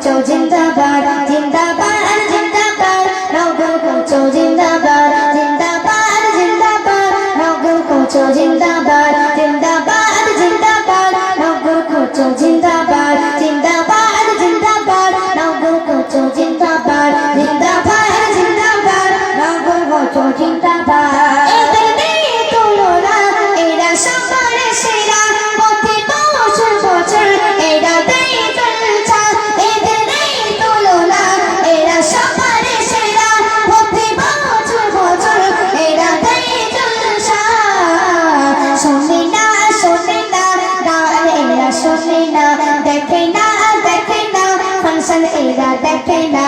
কোচো জিন্দাবাদ জিন্দাবাদ জিন্দাবাদ নগর কোচো জিন্দাবাদ জিন্দাবাদ জিন্দাবাদ নগর কোচো জিন্দাবাদ জিন্দাবাদ জিন্দাবাদ নগর কোচো জিন্দাবাদ জিন্দাবাদ জিন্দাবাদ নগর কোচো জিন্দাবাদ জিন্দাবাদ জিন্দাবাদ নগর কোচো জিন্দাবাদ এদের দিয়ে তুলনা এরা সবার সেরা প্রতি বছর বছর এরা দেয় জলসা এদের দিয়ে তুলনা এরা সবার সেরা প্রতি বছর বছর এরা দেয় জলসা শোনে না গান এরা শোনে না দেখে না ফাংশন এরা দেখে না